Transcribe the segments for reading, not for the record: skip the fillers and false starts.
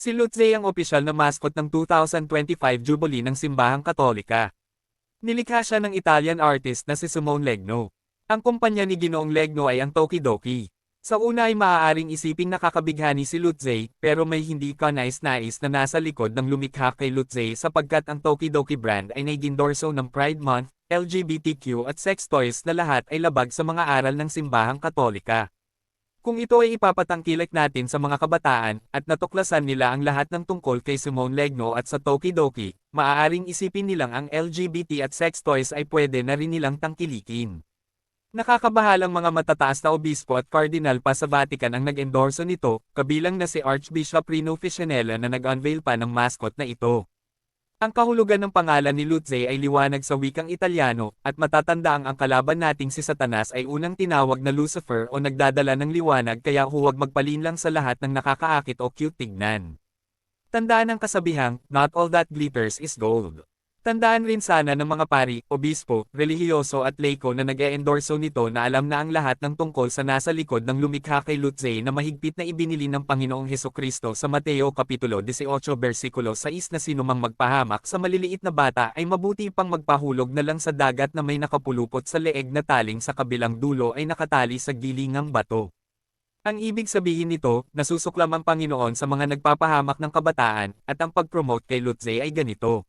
Si Lutze ang opisyal na mascot ng 2025 Jubilee ng Simbahang Katolika. Nilikha siya ng Italian artist na si Simone Legno. Ang kumpanya ni Ginoong Legno ay ang Tokidoki. Sa una ay maaaring isiping nakakabighani si Lutze, pero may hindi ka nais-nais na nasa likod ng lumikha kay Lutze sapagkat ang Tokidoki brand ay nag-endorso ng Pride Month, LGBTQ at sex toys na lahat ay labag sa mga aral ng Simbahang Katolika. Kung ito ay ipapatangkilik natin sa mga kabataan, at natuklasan nila ang lahat ng tungkol kay Simone Legno at sa Tokidoki, maaaring isipin nilang ang LGBT at sex toys ay pwede na rin nilang tangkilikin. Nakakabahalang mga matataas na obispo at kardinal pa sa Vatican ang nag-endorso nito, kabilang na si Archbishop Rino Ficinella na nag-unveil pa ng mascot na ito. Ang kahulugan ng pangalan ni Lutze ay liwanag sa wikang Italyano, at matatanda ang kalaban nating si Satanas ay unang tinawag na Lucifer o nagdadala ng liwanag kaya huwag magpalinlang sa lahat ng nakakaakit o cute tignan. Tandaan ang kasabihang, not all that glitters is gold. Tandaan rin sana ng mga pari, obispo, relihiyoso at laiko na nag-e-endorso nito na alam na ang lahat ng tungkol sa nasa likod ng lumikha kay Lutze na mahigpit na ibinili ng Panginoong Hesukristo sa Mateo Kapitulo 18 versikulo 6 na sinumang magpahamak sa maliliit na bata ay mabuti pang magpahulog na lang sa dagat na may nakapulupot sa leeg na taling sa kabilang dulo ay nakatali sa gilingang bato. Ang ibig sabihin nito, nasusuklam ang Panginoon sa mga nagpapahamak ng kabataan, at ang pag-promote kay Lutze ay ganito.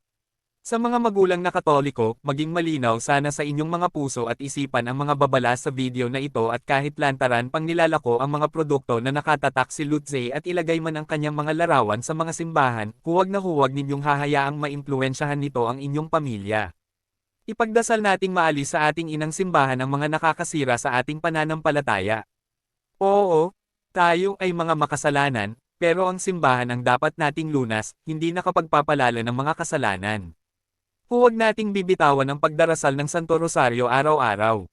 Sa mga magulang na Katoliko, maging malinaw sana sa inyong mga puso at isipan ang mga babala sa video na ito at kahit lantaran pang nilalako ang mga produkto na nakatatak si Lutze at ilagay man ang kanyang mga larawan sa mga simbahan, huwag na huwag ninyong hahayaang maimpluwensyahan nito ang inyong pamilya. Ipagdasal nating maalis sa ating inang simbahan ang mga nakakasira sa ating pananampalataya. Oo, tayo ay mga makasalanan, pero ang simbahan ang dapat nating lunas, hindi nakapagpapalala ng mga kasalanan. Huwag nating bibitawan ang pagdarasal ng Santo Rosario araw-araw.